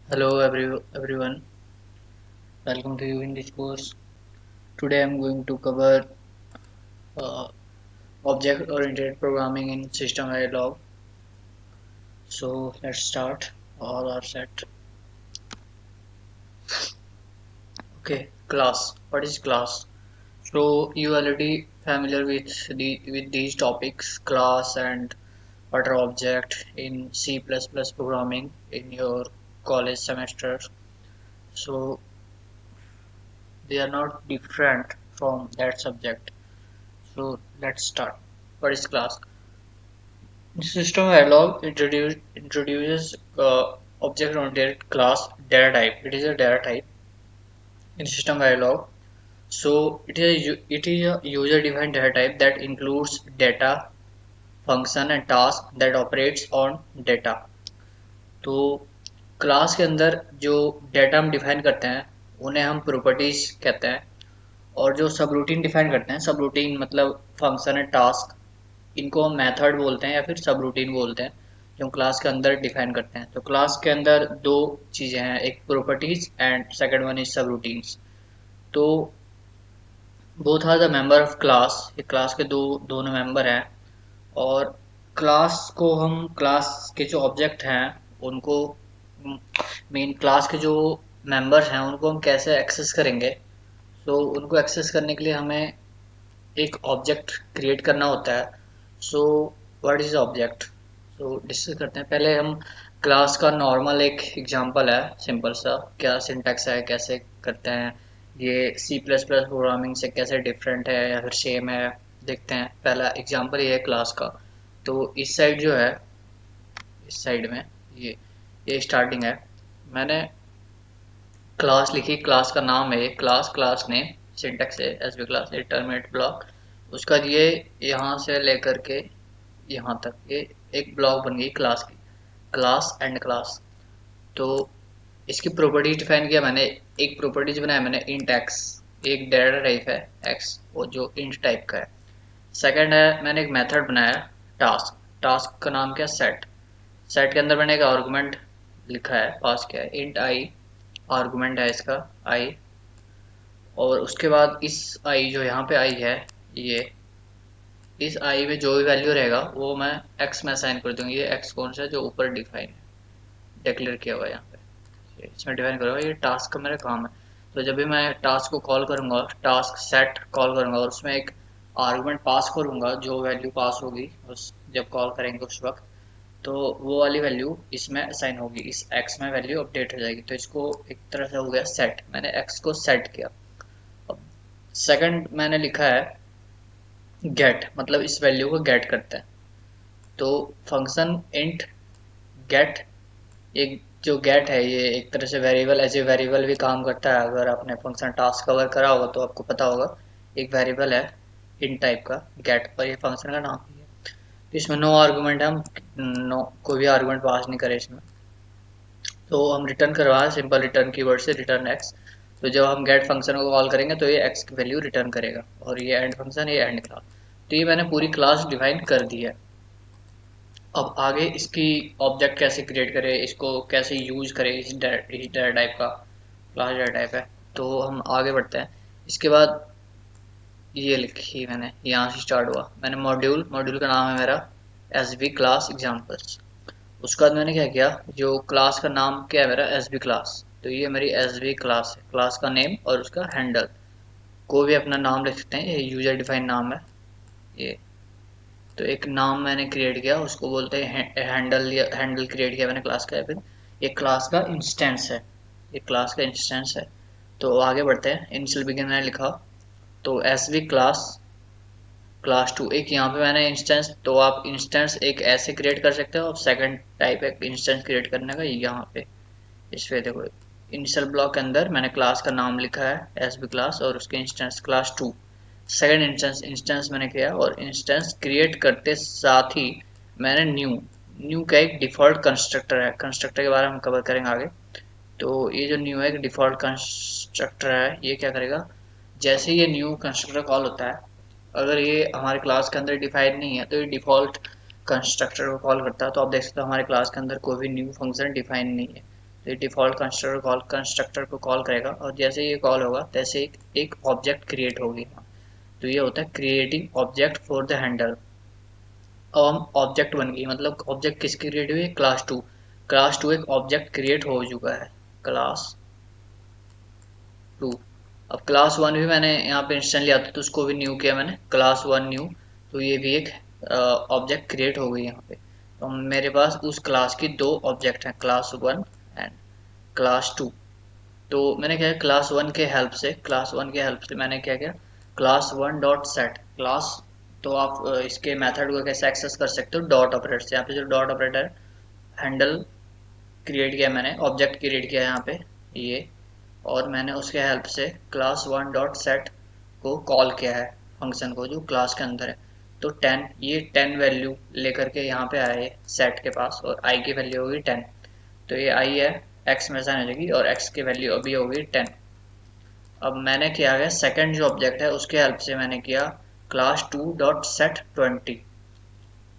Hello everyone, welcome to you in this course. Today I'm going to cover uh, object oriented programming in system Verilog. So let's start. All are set. Okay, class. What is class? So you already familiar with these topics, class and what are object in C++ programming in your college semester. So they are not different from that subject. So let's start. What is class? System Verilog introduces object-oriented class data type. It is a data type in System Verilog. So it is a user-defined data type that includes data, function and task that operates on data. तो class के अंदर जो data हम define करते हैं उन्हें हम properties कहते हैं और जो सब रूटीन डिफाइन करते हैं सब रूटीन मतलब फंक्शन एंड टास्क इनको हम मेथड बोलते हैं या फिर सब रूटीन बोलते हैं जो हम क्लास के अंदर डिफाइन करते हैं। तो क्लास के अंदर दो चीज़ें हैं, एक properties and second one is सब रूटीन्स। तो both are the member of class, ये क्लास के दोनों मेंबर हैं। और क्लास को हम क्लास के जो ऑब्जेक्ट हैं उनको मेन क्लास के जो मेंबर्स हैं उनको हम कैसे एक्सेस करेंगे। तो उनको एक्सेस करने के लिए हमें एक ऑब्जेक्ट क्रिएट करना होता है। So what is object? So discuss करते हैं। पहले हम क्लास का नॉर्मल एक एग्जांपल है, सिंपल सा क्या सिंटैक्स है, कैसे करते हैं ये सी प्लस प्लस प्रोग्रामिंग से कैसे डिफरेंट है या फिर सेम है, देखते हैं। पहला एग्जांपल ये है क्लास का। तो इस साइड जो है, इस साइड में ये स्टार्टिंग है। मैंने क्लास लिखी, क्लास का नाम है क्लास, क्लास नेम, सिंटैक्स है S B class terminate block. उसका ये यहाँ से लेकर के यहाँ तक ये एक ब्लॉक बन गई क्लास की, क्लास एंड क्लास। तो इसकी प्रॉपर्टीज डिफाइन किया मैंने, एक प्रॉपर्टीज बनाया मैंने इंट एक्स, एक डाटा टाइप है एक्स वो जो इंट टाइप का है। सेकंड है मैंने एक मेथड बनाया टास्क, टास्क का नाम क्या सेट, सेट के अंदर मैंने एक आर्गुमेंट लिखा है, पास किया है इंट आई, आर्गुमेंट है इसका आई। और उसके बाद इस आई जो यहाँ पे आई है, ये इस आई में जो भी वैल्यू रहेगा वो मैं एक्स में असाइन कर दूंगी। ये एक्स कौन सा है जो ऊपर डिफाइन है, डिक्लेयर किया हुआ है यहाँ पे, इसमें डिफाइन करूँगा। ये टास्क का मेरा काम है। तो जब भी मैं टास्क को कॉल करूँगा, टास्क सेट कॉल करूँगा और उसमें एक आर्गुमेंट पास करूँगा, जो वैल्यू पास होगी उस जब कॉल करेंगे उस वक्त, तो वो वाली वैल्यू इसमें असाइन होगी, इस एक्स में वैल्यू अपडेट हो जाएगी। तो इसको एक तरह से हो गया सेट, मैंने एक्स को सेट किया। अब सेकंड मैंने लिखा है गेट, मतलब इस वैल्यू को गेट करते हैं। तो फंक्शन इंट गेट, एक जो गेट है ये एक तरह से वेरिएबल, एज ए वेरिएबल भी काम करता है। अगर आपने फंक्शन टास्क कवर करा होगा तो आपको पता होगा, एक वेरिएबल है इंट टाइप का गेट, पर ये फंक्शन का नाम ही है। तो इसमें नो आर्गुमेंट है, हम नो कोई भी आर्गुमेंट पास नहीं करे इसमें। तो हम रिटर्न करवा है सिंपल रिटर्न कीवर्ड से रिटर्न एक्स। तो जब हम गेट फंक्शन को कॉल करेंगे तो ये एक्स की वैल्यू रिटर्न करेगा। और ये एंड फंक्शन, ये एंड क्लास। तो ये मैंने पूरी क्लास डिफाइन कर दी है। अब आगे इसकी ऑब्जेक्ट कैसे क्रिएट करें, इसको कैसे यूज करें, इस डाटा टाइप का क्लास डाटा टाइप है। तो हम आगे बढ़ते हैं। इसके बाद ये लिखी मैंने, यहाँ से स्टार्ट हुआ मैंने मॉड्यूल, मॉड्यूल का नाम है मेरा एस बी क्लास एग्जाम्पल्स। उसके बाद मैंने क्या किया, जो क्लास का नाम क्या है मेरा एस बी क्लास, तो ये मेरी एस बी क्लास है। क्लास का नेम और उसका हैंडल, कोई भी अपना नाम लिख सकते हैं, ये यूजर डिफाइंड नाम है ये। तो एक नाम मैंने क्रिएट किया, उसको बोलते हैं हैंडल, या हैंडल क्रिएट किया मैंने क्लास का। फिर ये क्लास का इंस्टेंस है, ये क्लास का इंस्टेंस है। तो आगे बढ़ते हैं। इनिशियल बिगिन मैंने लिखा, तो S V class class two, एक यहाँ पे मैंने इंस्टेंस, तो आप इंस्टेंस एक ऐसे क्रिएट कर सकते हो। अब सेकंड टाइप है इंस्टेंस क्रिएट करने का, यहाँ पे इस पे देखो, इनिशियल ब्लॉक के अंदर मैंने क्लास का नाम लिखा है एस बी क्लास और उसके instance class two. Second instance, instance मैंने किया और इंस्टेंस क्रिएट करते साथ ही मैंने न्यू, न्यू का एक डिफॉल्ट कंस्ट्रक्टर है, कंस्ट्रक्टर के बारे में हम कवर करेंगे आगे। तो ये जो न्यू है एक डिफॉल्ट कंस्ट्रक्टर है, ये क्या करेगा, जैसे ये न्यू कंस्ट्रक्टर कॉल होता है, अगर ये हमारे क्लास के अंदर डिफाइन नहीं है तो ये डिफॉल्ट कंस्ट्रक्टर को कॉल करता है। तो आप देख सकते हो हमारे क्लास के अंदर कोई भी न्यू फंक्शन डिफाइन नहीं है, तो ये डिफ़ॉल्ट कंस्ट्रक्टर को कॉल करेगा और जैसे ये कॉल होगा तैसे एक ऑब्जेक्ट क्रिएट होगी। तो ये होता है creating object for the handle. अब हम ऑब्जेक्ट बन गई, मतलब ऑब्जेक्ट किसकी क्रिएट हुई है, क्लास टू। क्लास टू एक ऑब्जेक्ट क्रिएट हो चुका है, क्लास टू। अब क्लास वन भी मैंने यहाँ पे इंस्टेंटली आता तो उसको भी न्यू किया मैंने, क्लास वन न्यू। तो ये भी एक ऑब्जेक्ट क्रिएट हो गई यहाँ पे। तो मेरे पास उस क्लास की दो ऑब्जेक्ट हैं, class one and class two. तो मैंने क्या क्लास वन के हेल्प से मैंने क्या किया, class one dot set class. तो आप इसके मेथड को कैसे एक्सेस कर सकते हो, डॉट ऑपरेटर से। यहाँ पे जो डॉट ऑपरेटर हैंडल क्रिएट किया मैंने, ऑब्जेक्ट क्रिएट किया यहाँ पे ये, और मैंने उसके हेल्प से क्लास वन डॉट सेट को कॉल किया है, फंक्शन को जो क्लास के अंदर है। तो 10, ये 10 वैल्यू लेकर के यहाँ पे आए सेट के पास, और आई की वैल्यू होगी 10। तो ये आई है, एक्स में साइन हो जाएगी और एक्स की वैल्यू अभी होगी 10। अब मैंने किया है सेकंड जो ऑब्जेक्ट है उसके हेल्प से मैंने किया क्लास टू डॉट सेट 20।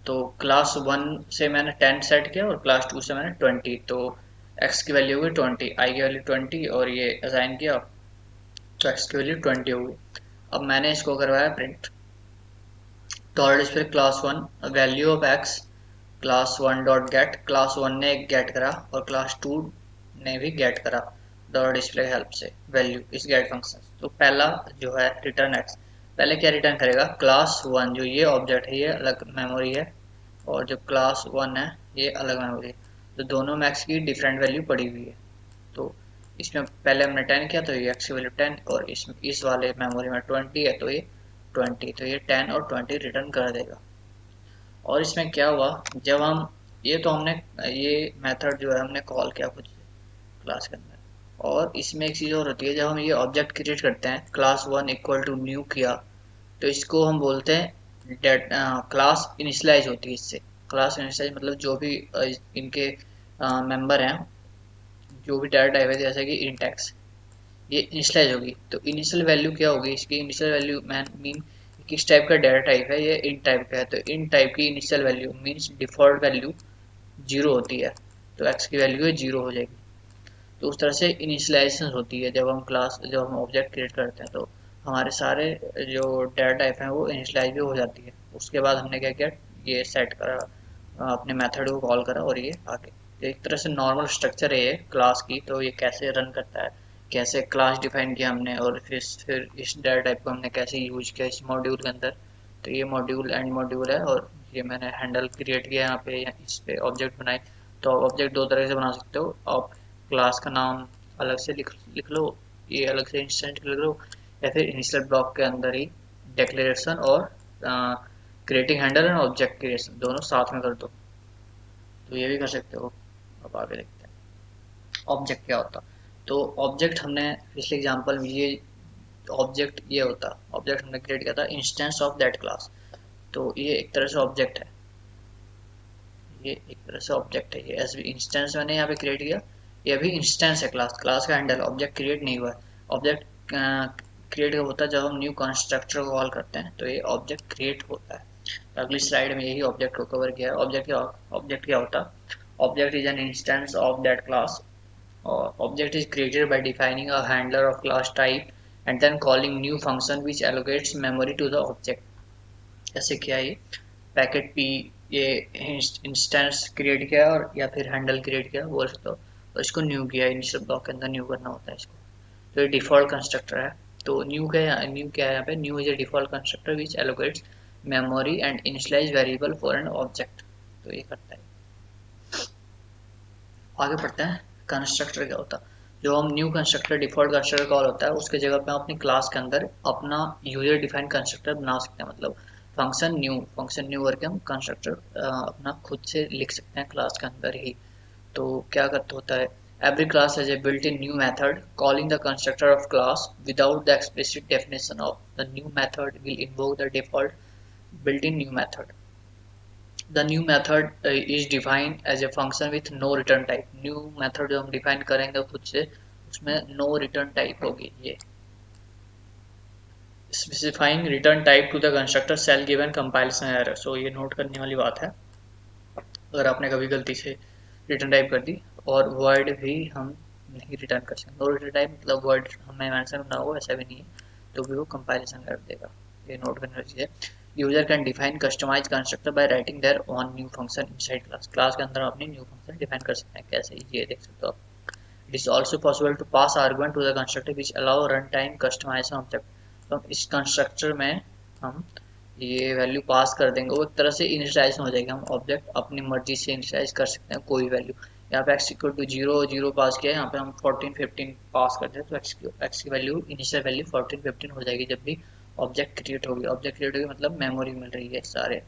तो क्लास वन से मैंने 10 सेट किया और क्लास टू से मैंने 20। तो एक्स की वैल्यू होगी 20, आई की वैल्यू 20 और ये असाइन किया तो एक्स की वैल्यू 20 होगी। अब मैंने इसको करवाया print dot display class one value of x, class one dot gate, class one ने एक गेट करा और क्लास टू ने भी गेट करा डॉट डिस्प्ले की हेल्प से वैल्यू इस गेट फंक्शन। तो पहला जो है रिटर्न एक्स, पहले क्या रिटर्न करेगा, क्लास वन जो ये ऑब्जेक्ट है ये अलग मेमोरी है और जो क्लास वन है ये अलग मेमोरी है। तो दोनों में एक्स की डिफरेंट वैल्यू पड़ी हुई है। तो इसमें पहले हमने 10 किया तो ये एक्स की वैल्यू 10, और इस वाले मेमोरी में 20 है तो ये 20। तो ये 10 और 20 रिटर्न कर देगा। और इसमें क्या हुआ, जब हम ये तो हमने ये मेथड जो है हमने कॉल किया खुद से क्लास के अंदर। और इसमें एक चीज़ और होती है, जब हम ये ऑब्जेक्ट क्रिएट करते हैं class one equal to new किया, तो इसको हम बोलते हैं डेट क्लास इनिशलाइज होती है इससे। क्लास इनिशलाइज मतलब जो भी इनके मेंबर हैं, जो भी डाटा टाइप है जैसे कि इंटेक्स, ये इनिशलाइज होगी। तो इनिशियल वैल्यू क्या होगी इसकी, इनिशियल वैल्यू मीन किस टाइप का डाटा टाइप है, ये इन टाइप का है। तो इन टाइप की initial value means default value zero होती है, तो एक्स की वैल्यू है जीरो हो जाएगी। तो उस तरह से इनिशियलाइजेशन होती है जब हम ऑब्जेक्ट क्रिएट करते हैं, तो हमारे सारे जो डाटा टाइप हैं वो इनिशियलाइज भी हो जाती है। उसके बाद हमने क्या किया, ये सेट करा, अपने मेथड को कॉल करा और ये आगे। तो एक तरह से नॉर्मल स्ट्रक्चर है ये क्लास की। तो ये कैसे रन करता है, कैसे क्लास डिफाइन किया हमने, और फिर इस डाटा टाइप को हमने कैसे यूज किया इस मॉड्यूल के अंदर। तो ये मॉड्यूल एंड मॉड्यूल है, और ये मैंने हैंडल क्रिएट किया यहाँ पे, इस पे ऑब्जेक्ट बनाए। तो ऑब्जेक्ट दो तरह से बना सकते हो आप, क्लास का नाम अलग से लिख लो, ये अलग से इंस्टेंट लिख लो, या फिर इनिशियल ब्लॉक के अंदर ही डिक्लेरेशन और creating handle and object creation दोनों साथ में कर दो। तो ये भी कर सकते हो। अब आगे देखते हैं ऑब्जेक्ट क्या होता। तो ऑब्जेक्ट हमने पिछले एग्जांपल में ये ऑब्जेक्ट ये होता, ऑब्जेक्ट हमने क्रिएट किया था इंस्टेंस ऑफ दैट क्लास। तो ये एक तरह से ऑब्जेक्ट है, ये एक तरह से ऑब्जेक्ट है। ये एज इंस्टेंस मैंने यहाँ पे क्रिएट किया, ये भी इंस्टेंस है क्लास का हैंडल, ऑब्जेक्ट क्रिएट नहीं हुआ है। ऑब्जेक्ट क्रिएट होता है जब हम न्यू कंस्ट्रक्टर को कॉल करते हैं, तो ये ऑब्जेक्ट क्रिएट होता है। तो अगली स्लाइड में यही ऑब्जेक्ट को कवर किया है। ऑब्जेक्ट क्या होता है, object is an instance of that class, or object is created by defining a handler of class type and then calling new function which allocates memory to the object। ऐसे क्या है ये packet P, ये instance create किया और या फिर handle create किया बोल सकते हो, और इसको न्यू किया, इनिशियल ब्लॉक के अंदर न्यू करना होता है इसको। तो ये डिफॉल्ट कंस्ट्रक्टर है। तो न्यू क्या है यहाँ पे, new is a default constructor which allocates memory and initialise variable for an object. तो ये करता है। आगे पढ़ते हैं कंस्ट्रक्टर क्या होता है। जो हम new constructor default constructor call होता है उसके जगह पे हम अपनी क्लास के अंदर अपना यूजर डिफाइंड कंस्ट्रक्टर बना सकते हैं। मतलब फंक्शन न्यू करके हम कंस्ट्रक्टर अपना खुद से लिख सकते हैं क्लास के अंदर ही। तो क्या करता होता है, every class has a built-in new method calling the constructor of class without the explicit definition of the new method will invoke the default built-in new method। The new method is defined as a function with no return type। new method जो हम define करेंगे खुद से उसमें no return type होगी। ये specifying return type to the constructor shall give an compilation error। so ये note करने वाली बात है, अगर आपने कभी गलती से रिटर्न टाइप कर दी और वर्ड भी हम नहीं रिटर्न कर सकते। नो रिटर्न टाइप मतलब वर्ड हमें मेंशन ना हो ऐसा भी नहीं है, तो भी वो कंपाइलेशन कर देगा। ये नोट करने वाली चीज़ है। User can define customise constructor by writing their own new function inside class. Class के अंदर हम अपनी न्यू फंक्शन डिफाइन कर सकते हैं। कैसे, ये देख सकते हो आप। It is also possible to pass argument to the constructor which allow run time customization object. तो हम इस कंस्ट्रक्टर में हम ये वैल्यू पास कर देंगे, वो एक तरह से इनिशियलाइज हो जाएगी। हम ऑब्जेक्ट अपनी मर्जी से इनिशियलाइज कर सकते हैं कोई वैल्यू। यहाँ पे x इक्वल टू 0 0 पास किया है, यहाँ पे हम 14 15 पास करते हैं, तो x की वैल्यू इनिशियल वैल्यू 14 15 हो जाएगी जब भी ऑब्जेक्ट क्रिएट होगी। ऑब्जेक्ट क्रिएट होगी मतलब मेमोरी मिल रही है सारे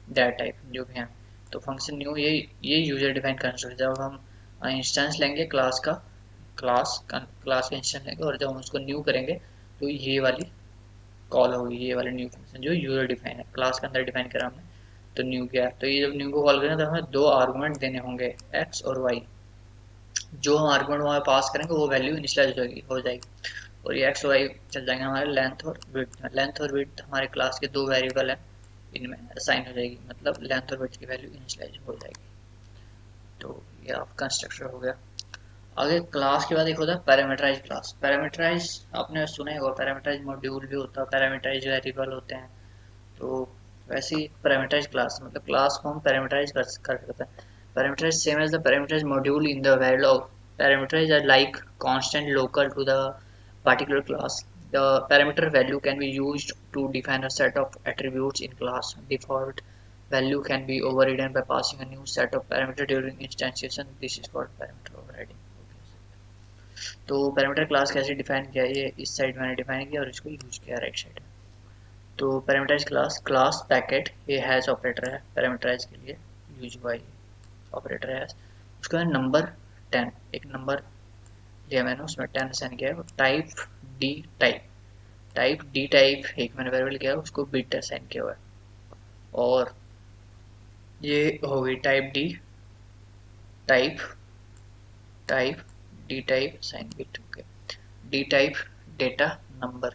डाटा टाइप जो भी हैं। तो फंक्शन न्यू ये यूजर डिफाइन कंस्ट्रक्ट। जब हम इंस्टेंस लेंगे क्लास का, क्लास का इंस्टेंस लेंगे और जब हम उसको न्यू करेंगे तो ये वाली कॉल होगी, ये वाले न्यू फंक्शन जो यूजर डिफाइन है, क्लास के अंदर डिफाइन करा हमने तो न्यू किया। तो ये जब न्यू को कॉल करेंगे तो हमें दो आर्गुमेंट देने होंगे, एक्स और वाई। जो हम आर्गुमेंट वहाँ पास करेंगे वो वैल्यू इनिशियलाइज हो जाएगी। और ये एक्स वाई चल जाएंगे हमारे लेंथ और विड्थ में। लेंथ और विड्थ हमारे क्लास के दो वेरिएबल हैं, इनमें असाइन हो जाएगी, मतलब लेंथ और विड्थ की वैल्यू इनिशियलाइज हो जाएगी। तो ये आप कंस्ट्रक्टर हो गया। आगे क्लास के बाद एक होता है पैरामीटराइज क्लास। पैरामीटराइज आपने सुना होगा, पैरामीटराइज मॉड्यूल भी होता है, पैरामीटराइज वेरिएबल होते हैं। तो वैसे ही पैरामीटराइज क्लास मतलब क्लास को हम पैरामीटराइज कर सकते हैं। Parameterize same as the parameterize module in the Verilog. Parameters are like constant local to the particular class. The parameter value can be used to define a set of attributes in class. Default value can be overridden by passing a new set of parameter during instantiation. This is called parameter overriding. तो parameter class कैसे define किया, ये इस side मैंने define किया और इसको use किया राइट साइड। तो पैरामीटराइज क्लास, क्लास पैकेट ये हैश ऑपरेटर है पैरामीटराइज के लिए, यूज बाई ऑपरेटर है। उसका है नंबर 10, एक नंबर लिया मैंने उसमें 10 असाइन किया है। Type D type, type D type एक मैंने वेरिएबल किया है, उसको बिट असाइन किया हुआ है। और ये हो गई type D type, type D type sign bit. Okay, D type data number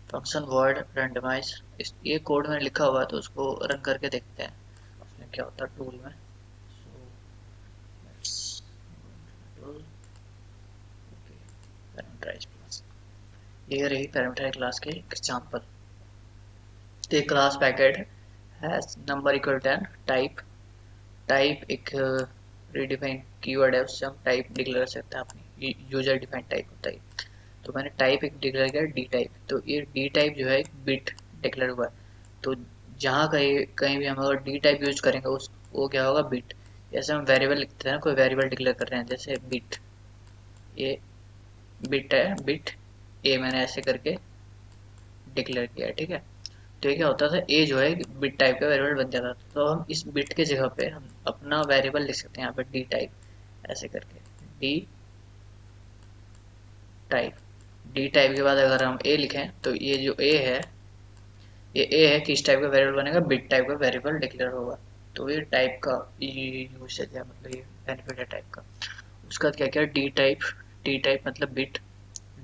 function word randomize. ये कोड में लिखा हुआ है तो उसको रन करके देखते हैं उसमें क्या होता है टूल में। पैरामीटराइज क्लास, ये रही पैरामीटराइज क्लास के एग्जांपल। तो क्लास पैकेट है नंबर इक्वल 10 टाइप, टाइप एक रीडिफाइंड कीवर्ड है, उससे हम टाइप डिक्लेयर कर सकते हैं अपनी, यूजर डिफाइंड टाइप होता है। तो मैंने टाइप एक डिक्लेयर किया डी टाइप, तो ये डी टाइप जो है एक बिट डिक्लेयर हुआ है। तो जहाँ कहीं कहीं भी हम अगर डी टाइप यूज करेंगे उस वो क्या होगा बिट। जैसे हम वेरिएबल लिखते हैं ना, कोई वेरिएबल डिक्लेयर कर रहे हैं जैसे बिट, ये बिट है, बिट ए मैंने ऐसे करके डिक्लेयर किया है, ठीक है। तो ये क्या होता था, ए जो है बिट टाइप का वेरिएबल बन जाता था। तो हम इस बिट के जगह पे हम अपना वेरिएबल लिख सकते हैं यहाँ पे डी टाइप ऐसे करके, डी टाइप। डी टाइप के बाद अगर हम ए लिखें तो ये जो ए है, ये ए है किस टाइप का वेरिएबल बनेगा, बिट टाइप का वेरिएबल डिक्लेयर होगा। तो ये टाइप का यूसेज है, मतलब ये बेनिफिट है टाइप का। उसका क्या क्या डी टाइप, डी टाइप मतलब बिट,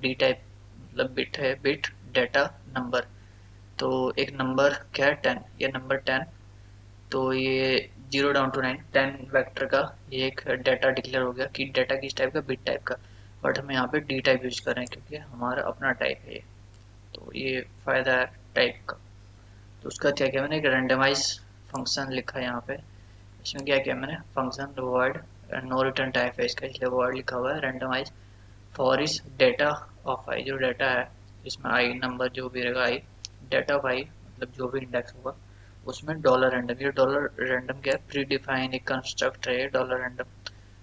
डी टाइप मतलब बिट है, बिट डेटा नंबर। तो एक नंबर क्या है 10, ये नंबर 10। तो ये 0 डाउन टू 9 10 वेक्टर का ये एक डाटा डिक्लेयर हो गया कि डाटा किस टाइप का, बिट टाइप का। बट हम यहाँ पे डी टाइप यूज कर रहे हैं क्योंकि हमारा अपना टाइप है ये। तो ये फायदा है टाइप का। तो उसका क्या किया मैंने, एक रेंडमाइज फंक्शन लिखा है यहाँ पे। इसमें क्या किया मैंने, function word no return type है इसका, इसलिए वर्ड लिखा हुआ है रेंडमाइज फॉर इस डेटा ऑफ आई। जो डेटा है इसमें आई नंबर जो भी रहेगा आई, डेटा ऑफ आई मतलब जो भी इंडेक्स होगा उसमें डॉलर रैंडम। ये डॉलर रैंडम क्या है, प्री डिफाइन एक कंस्ट्रक्ट है ये डॉलर रैंडम।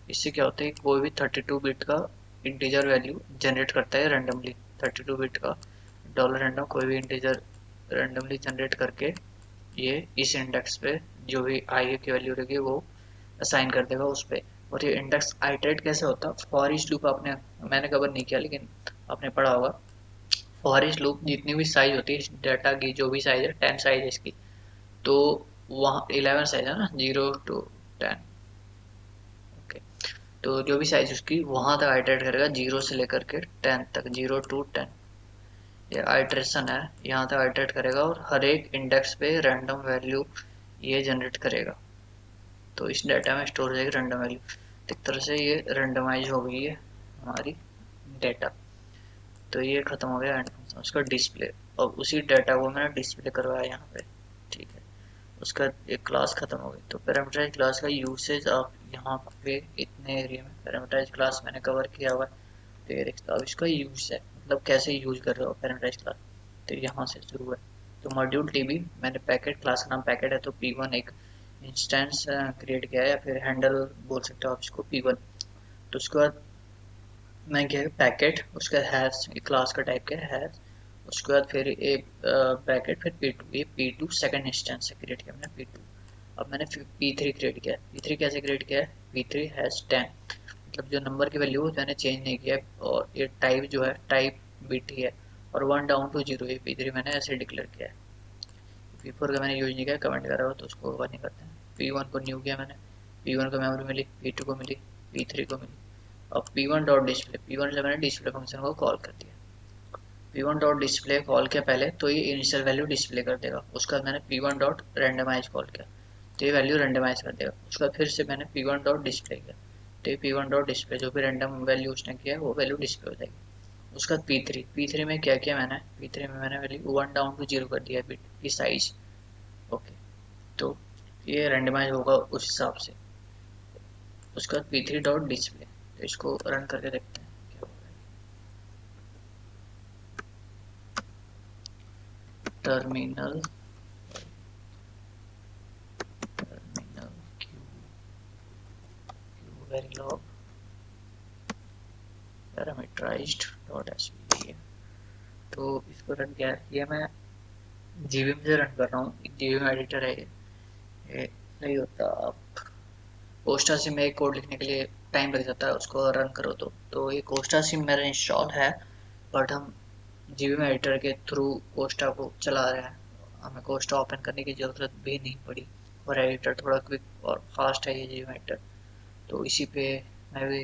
इससे क्या होता है, कोई भी 32 बिट का इंटीजर वैल्यू जनरेट करता है रैंडमली। 32 बिट का डॉलर रैंडम कोई भी इंटीजर रैंडमली जनरेट करके ये इस इंडेक्स पे जो भी आई की वैल्यू रहेगी वो असाइन कर देगा उस पे। और ये इंडेक्स आइटरेट कैसे होता है, फॉर ईच लूप आपने, मैंने कवर नहीं किया लेकिन आपने पढ़ा होगा। फॉर ईच लूप जितनी भी साइज होती है इस डाटा की, जो भी साइज है 10 साइज है इसकी, तो वहाँ 11 साइज है ना, 0 to 10। ओके, तो जो भी साइज उसकी वहाँ तक आइटरेट करेगा 0 से लेकर के 10 तक, 0 to 10 ये आइटरेशन है, यहाँ तक आइटरेट करेगा और हर एक इंडेक्स पे रैंडम वैल्यू ये जनरेट करेगा। तो इस डाटा में स्टोर हो जाएगी रैंडम वैल्यू। एक तरह से ये रेंडमाइज हो गई है हमारी डेटा। तो ये खत्म हो गया एंड फंक्शन, उसका डिस्प्ले। अब उसी डेटा को मैंने डिस्प्ले करवाया यहाँ पे, ठीक है। उसका एक क्लास खत्म हो गई। तो पैरामीटराइज क्लास का यूसेज आप यहाँ पे इतने एरिया में पैरामीटराइज क्लास मैंने कवर किया हुआ है। तो ये देखते हो अब इसका यूज है, मतलब कैसे यूज कर रहे हो पैरामीटराइज क्लास। तो यहाँ से शुरू है। तो मॉड्यूल टीबी मैंने पैकेट, क्लास का नाम पैकेट है, तो P1 एक इंस्टेंस क्रिएट किया है, या फिर हैंडल बोल सकते हो आप इसको P1। तो उसके बाद मैं क्या है पैकेट, उसका हैश क्लास का टाइप क्या है हैश। उसके बाद फिर एक ब्रैकेट, फिर P2, ये P2 सेकंड इंस्टेंस से क्रिएट किया मैंने P2। अब मैंने फिर P3 क्रिएट किया है। P3 कैसे क्रिएट किया है, P3 हैश 10, मतलब जो नंबर की वैल्यू मैंने चेंज नहीं किया है, और ये टाइप जो है टाइप बिट ही है, और 1 डाउन टू 0 ये P3 मैंने ऐसे डिक्लेयर किया है। P4 का मैंने यूज नहीं किया, कमेंट करा हो तो उसको ओवर नहीं करते हैं। P1 को न्यू किया मैंने, P1 को मेमोरी मिली, P2 को मिली, P3 को मिली। अब P1 डॉट डिस्प्ले, P1 से मैंने डिस्प्ले फंक्शन को कॉल कर दिया। P1 डॉट डिस्प्ले कॉल किया पहले, तो ये इनिशियल वैल्यू डिस्प्ले कर देगा। उसका मैंने P1 डॉट रेंडमाइज कॉल किया, तो ये वैल्यू रेंडमाइज कर देगा। उसका फिर से मैंने P1 डॉट डिस्प्ले किया, तो ये P1 डॉट डिस्प्ले जो भी रैंडम वैल्यू उसने किया वो वैल्यू डिस्प्ले हो जाएगी। उसका P3 में क्या किया मैंने, P3 में मैंने वैल्यू 1 डाउन टू 0 कर दिया बिट की साइज। ओके, तो ये रेंडमाइज होगा उस हिसाब से। उसका P3 डॉट डिस्प्ले, तो इसको रन करके देखते हैं क्या होगा। Terminal terminal Q Q Verilog parameterized dot SVG. तो इसको रन किया, ये मैं जीवीएम से रन कर रहा हूँ, जीवीएम एडिटर है ये नहीं होता। आप कोस्टा सिम में एक कोड लिखने के लिए टाइम लग जाता है, उसको रन करो तो ये कोस्टा सिम मेरा इंस्टॉल है, बट हम जीवीएम एडिटर के थ्रू कोस्टा को चला रहे हैं। हमें कोस्टा ओपन करने की ज़रूरत भी नहीं पड़ी, और एडिटर थोड़ा क्विक और फास्ट है ये जीवीएम एडिटर। तो इसी पे मैं भी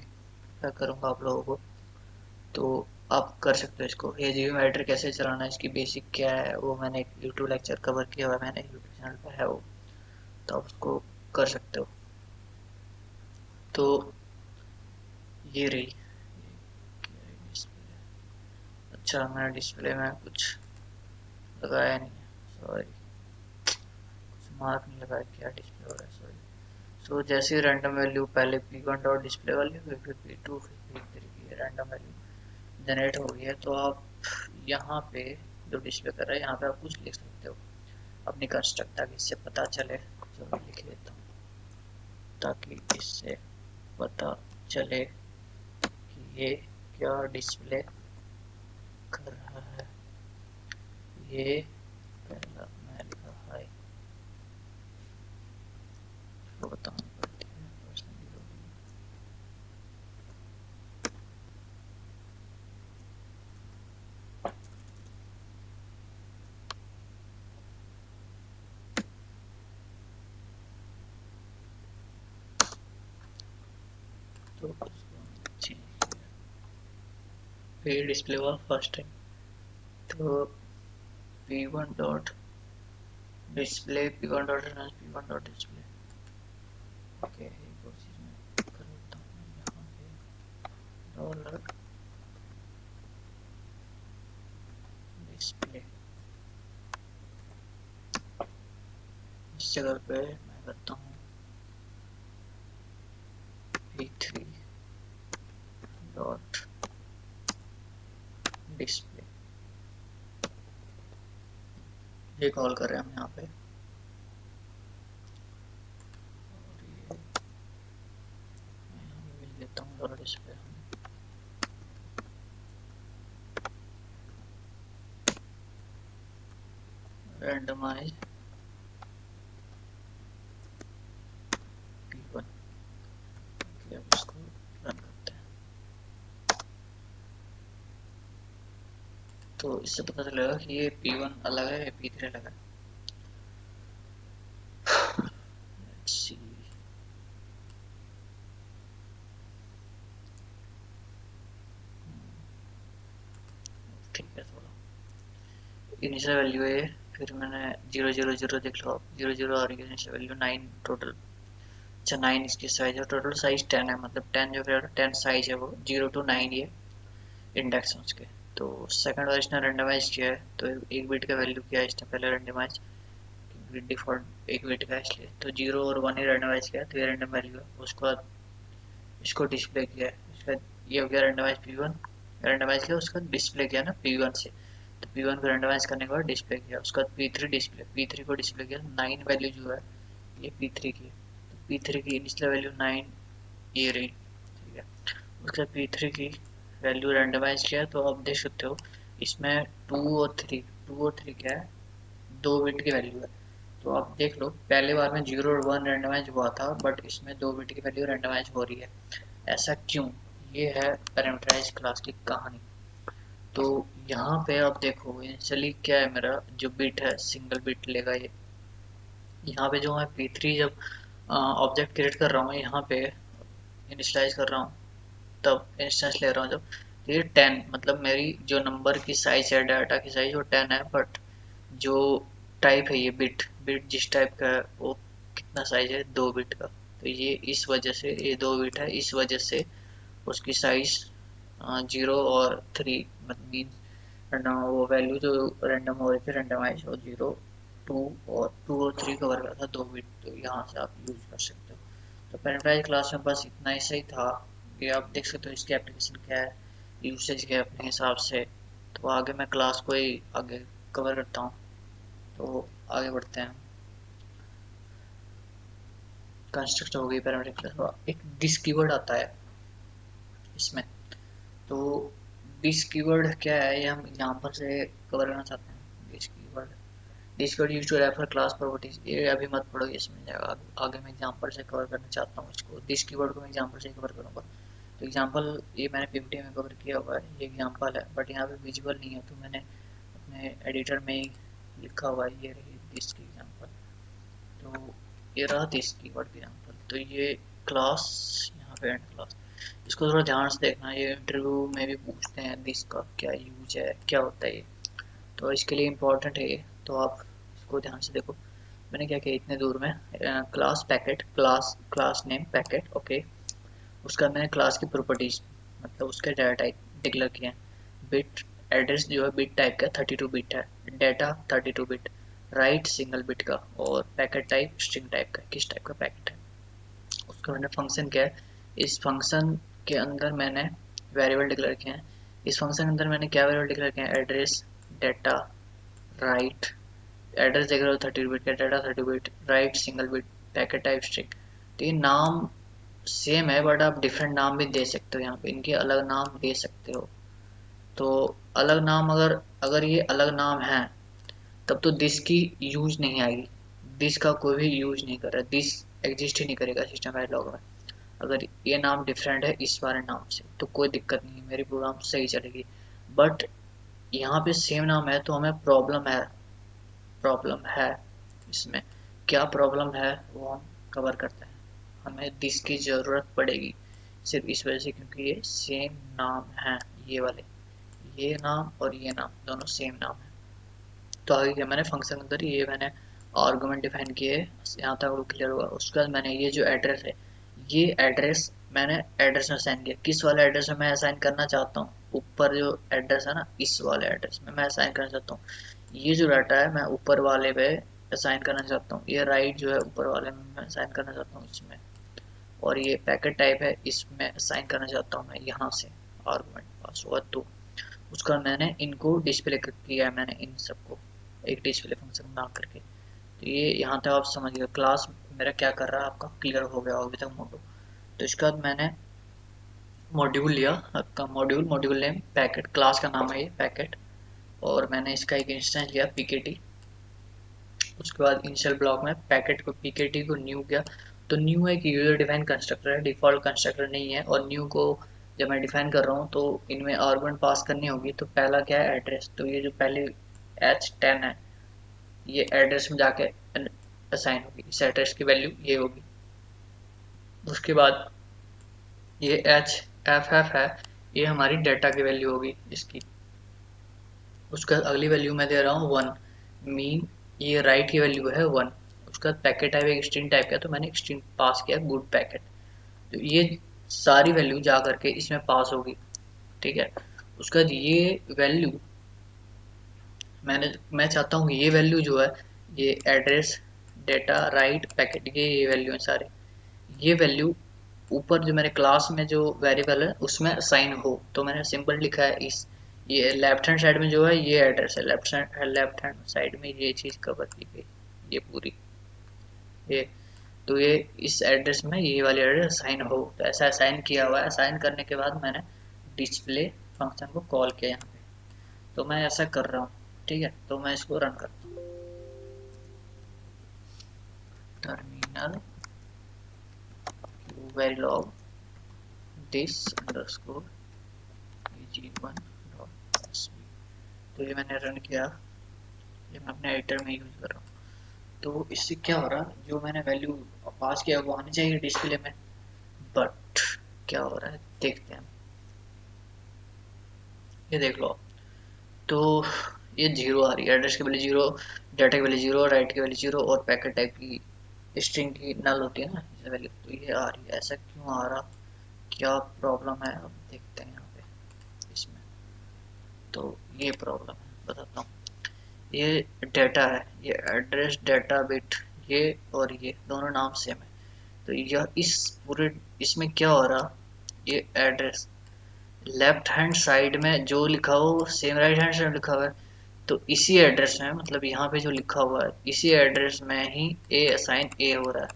करूँगा आप लोगों को, तो आप कर सकते हो इसको। ये जीवीएम एडिटर कैसे चलाना है, इसकी बेसिक क्या है, वो मैंने एक यूट्यूब लेक्चर कवर किया हुआ है, मैंने यूट्यूब चैनल पर है वो, तो आप उसको कर सकते हो। तो ये रही डिस्प्ले। अच्छा मैंने डिस्प्ले में कुछ लगाया नहीं है, सॉरी, कुछ मार्क नहीं लगाया, क्या डिस्प्ले हो रहा है, सॉरी। सो जैसे रैंडम वैल्यू पहले P1 डॉट डिस्प्ले वाली, फिर P2, फिर P3 की रैंडम वैल्यू जनरेट हो गई है, तो आप यहाँ पे जो डिस्प्ले कर रहा है यहाँ पे आप कुछ लिख सकते हो अपनी कंस्ट्रक्ट, ताकि इससे पता चले। चलो लिख लेता हूँ, ताकि इससे पता चले कि ये क्या डिस्प्ले कर रहा है। ये पहला मैं लिखा हाय, इसको बताना पड़ती है पर्सनली लोडिंग। तो उसको चेंज किया, फिर डिस्प्ले हुआ फर्स्ट टाइम। तो P1 dot display, P1 dot P1 dot display. Okay, एक और चीज़ मैं कर लेता हूँ यहाँ पे, डॉलर डिस्प्ले, इस जगह पे मैं करता हूँ P3 डॉट डिस्प्ले। ये कॉल कर रहे हैं हम यहाँ पे, और ये मैं यहाँ पे मिल लेता हूँ डॉलर डिस्प्ले। रैंडमाइज P1, अब इसको रन करते हैं। तो इससे पता चलेगा कि ये P1 अलग है, ये P3 अलग है। Let's see. ठीक है, थोड़ा इनिशियल वैल्यू है, फिर मैंने 0 0 0 देख लो आप, 0 0 और इनिशियल वैल्यू 9 टोटल। अच्छा 9 इसकी साइज है, टोटल साइज 10 है, मतलब 10 जो है 10 साइज है वो 0 to 9 ये इंडेक्स है उसके। तो सेकंड वाला इसने रेंडमाइज किया है, तो एक बिट का वैल्यू किया है इसने पहले रेंडमाइज, डिफॉल्ट एक बिट का है इसलिए, तो 0 और 1 ही रेंडमाइज किया, तो ये रेंडम वैल्यू है। उसके बाद इसको डिस्प्ले किया है, इसका ये हो गया रेंडमाइज P1, रेंडमाइज किया उसका डिस्प्ले किया ना P1 से, तो P1 को रेंडमाइज करने के बाद डिस्प्ले किया, उसका P3 डिस्प्ले, P3 को डिस्प्ले किया, 9 वैल्यू जो है ये P3 की है, तो P3 की इनिशियल वैल्यू 9 ये रही, ठीक है। उसके P3 की वैल्यू रेंडमाइज किया, तो आप देख सकते हो इसमें 2 और 3 क्या है, 2 बिट की वैल्यू है। तो आप देख लो पहले बार में 0 और 1 रेंडमाइज हुआ था, बट इसमें 2 बिट की वैल्यू रेंडमाइज हो रही है, ऐसा क्यों? ये है पैरामीटराइज्ड क्लास की कहानी। तो यहाँ पे आप देखो इनिशियली क्या है, मेरा जो बिट है सिंगल बिट लेगा ये, यहाँ पे जो मैं P3 जब ऑब्जेक्ट क्रिएट कर रहा हूँ, यहाँ पे इनिशियलाइज कर रहा हूँ, तब इंस्टेंस ले रहा हूँ जब, तो ये 10 मतलब मेरी जो नंबर की साइज है, डाटा की साइज वो 10 है, बट जो टाइप है ये बिट बिट जिस टाइप का है वो कितना साइज है, 2 बिट का। तो ये इस वजह से ये 2 बिट है, इस वजह से उसकी साइज 0 और 3 मतलब वो वैल्यू जो रैंडम हो रही थी रेंडमाइज, और 0 2 और 3 कवर करता था 2 बिट, तो यहाँ से आप यूज कर सकते हो। तो पैरामीटराइज्ड क्लास में बस इतना ही सही था, ये आप देख सकते हो इसकी एप्लीकेशन क्या है, यूसेज क्या है अपने हिसाब से। तो आगे मैं क्लास को ही आगे कवर करता हूँ, तो आगे बढ़ते हैं। कंस्ट्रक्ट हो गई पैरामीटर क्लास, एक दिस कीवर्ड आता है इसमें, तो दिस कीवर्ड क्या है ये हम एग्जांपल से कवर करना चाहते हैं। This keyword use to refer class properties, ये अभी मत पढ़ो, ये समझ जाएगा आगे मैं एग्जांपल से कवर करना चाहता हूँ इसको, दिस कीवर्ड को मैं एग्जांपल से कवर करूँगा। तो एग्जांपल ये मैंने पीपीटी में कवर किया हुआ है, ये एग्जांपल है, बट यहाँ पे विजुअल नहीं है, तो मैंने अपने एडिटर में ही लिखा हुआ है, ये रही दिस की एग्जांपल। तो ये रहा दिस कीवर्ड की एग्जांपल। तो ये क्लास यहाँ पे एंड क्लास, इसको थोड़ा ध्यान से देखना, ये इंटरव्यू में भी पूछते हैं दिस का क्या यूज है, क्या होता है ये, तो इसके लिए इम्पोर्टेंट है ये, तो आप इसको ध्यान से देखो। मैंने क्या किया इतने दूर में, class packet, class name packet, okay. उसका मैंने क्लास की प्रॉपर्टीज मतलब उसके डाटा टाइप डिक्लेयर किए हैं, बिट एड्रेस जो है बिट टाइप का 32 बिट है, data 32 bit, right single bit का, और पैकेट टाइप स्ट्रिंग टाइप का, किस टाइप का पैकेट है। उसका मैंने फंक्शन क्या है, इस फंक्शन के अंदर मैंने वेरिएबल डिक्लेयर किए हैं, इस फंक्शन के अंदर मैंने क्या वेरिएबल डिक्लेयर किए हैं, एड्रेस, डाटा, राइट, एड्रेस देख रहे हो 32 बिट का, data 32 bit, right single bit, packet type string. तो ये नाम सेम है, बट आप डिफरेंट नाम भी दे सकते हो, यहाँ पे इनके अलग नाम दे सकते हो। तो अलग नाम अगर अगर ये अलग नाम है तब तो दिस की यूज नहीं आएगी, दिस का कोई भी यूज नहीं कर रहा, दिस एग्जिस्ट ही नहीं करेगा सिस्टम वेरिएबल में। अगर ये नाम डिफरेंट है इस वाले नाम से तो कोई दिक्कत नहीं है, मेरी प्रोग्राम सही चलेगी। बट यहाँ पे सेम नाम है तो हमें प्रॉब्लम है इसमें। क्या प्रॉब्लम है वो हम कवर करते हैं। हमें दिस की ज़रूरत पड़ेगी सिर्फ इस वजह से क्योंकि ये सेम नाम है, ये वाले, ये नाम और ये नाम दोनों सेम नाम है। तो आगे क्या मैंने फंक्शन के अंदर ये मैंने आर्गुमेंट डिफाइन किए, यहाँ तक वो क्लियर हुआ। उसके बाद मैंने ये जो एड्रेस है, ये एड्रेस मैंने एड्रेस में असाइन किया, किस वाले एड्रेस में मैं असाइन करना चाहता हूँ, ऊपर जो एड्रेस है ना इस वाले एड्रेस में मैं असाइन करना चाहता हूँ। ये जो डाटा है मैं ऊपर वाले पे असाइन करना चाहता हूँ, ये राइट जो है ऊपर वाले में मैं असाइन करना चाहता हूँ इसमें, और ये पैकेट टाइप है इसमें असाइन करना चाहता हूँ मैं यहाँ से आर्गुमेंट पास हुआ। तो उसका मैंने इनको डिस्प्ले किया है, मैंने इन सबको एक डिस्प्ले फंक्शन बना करके। तो ये यहाँ तक आप समझ गए, क्लास मेरा क्या कर रहा है आपका क्लियर हो गया अभी तक मोडो। तो इसके बाद मैंने मॉड्यूल लिया, आपका मॉड्यूल नेम पैकेट, क्लास का नाम है ये पैकेट, और मैंने इसका एक इंस्टेंस लिया पीकेटी। उसके बाद इनिशियल ब्लॉक में पैकेट को पीकेटी को न्यू किया। तो न्यू एक यूजर डिफाइन कंस्ट्रक्टर है, डिफॉल्ट कंस्ट्रक्टर नहीं है, और न्यू को जब मैं डिफाइन कर रहा हूँ तो इनमें आर्गुमेंट पास करनी होगी। तो पहला क्या है एड्रेस, तो ये जो पहले H10 है ये एड्रेस में जाके असाइन होगी, इस एड्रेस की वैल्यू ये होगी। उसके बाद ये HFF है, ये हमारी डाटा की वैल्यू होगी इसकी। उसका अगली वैल्यू मैं दे रहा हूँ 1, मीन ये राइट की वैल्यू है 1। उसका पैकेट टाइप एक स्ट्रिंग टाइप का, तो मैंने एक स्ट्रिंग पास किया गुड पैकेट। तो ये सारी वैल्यू जा करके इसमें पास होगी, ठीक है। उसके बाद ये वैल्यू मैं चाहता हूँ कि ये वैल्यू जो है, ये एड्रेस डेटा राइट पैकेट, ये वैल्यू है सारे, ये वैल्यू ऊपर जो मेरे क्लास में जो वेरिएबल है उसमें असाइन हो। तो मैंने सिंपल लिखा है इस, ये लेफ्ट हैंड साइड में जो है ये एड्रेस है, लेफ्ट हैंड साइड में ये चीज़ कवर की गई, ये पूरी, ये, तो ये इस एड्रेस में ये वाली एड्रेस असाइन हो, तो ऐसा असाइन किया हुआ है। असाइन करने के बाद मैंने डिस्प्ले फंक्शन को कॉल किया यहाँ पे, तो मैं ऐसा कर रहा हूँ, ठीक है। तो मैं इसको रन करता हूँ, terminal Verilog this underscore ag1.sb, तो ये मैंने रन किया, ये मैं अपने एडिटर में यूज कर रहा हूँ। तो इससे क्या हो रहा है, जो मैंने वैल्यू पास किया वो आनी चाहिए डिस्प्ले में, बट क्या हो रहा है देखते हैं। ये देख लो, तो ये जीरो आ रही है, एड्रेस की वैल्यू जीरो, डाटा की वैल्यू जीरो, राइट की वैल्यू जीरो, और पैकेट टाइप की स्ट्रिंग की नल होती है ना वैल्यू, तो ये आ रही है। ऐसा क्यों आ रहा, क्या प्रॉब्लम है, अब देखते हैं यहाँ पे इसमें। तो ये प्रॉब्लम है, बताता हूँ। ये डेटा है, ये एड्रेस डेटा बिट, ये और ये दोनों नाम सेम है। तो यह इस पूरे इसमें क्या हो रहा, ये एड्रेस लेफ्ट हैंड साइड में जो लिखा हो सेम राइट हैंड साइड लिखा हुआ है, तो इसी एड्रेस में, मतलब यहाँ पे जो लिखा हुआ है इसी एड्रेस में ही ए असाइन ए हो रहा है।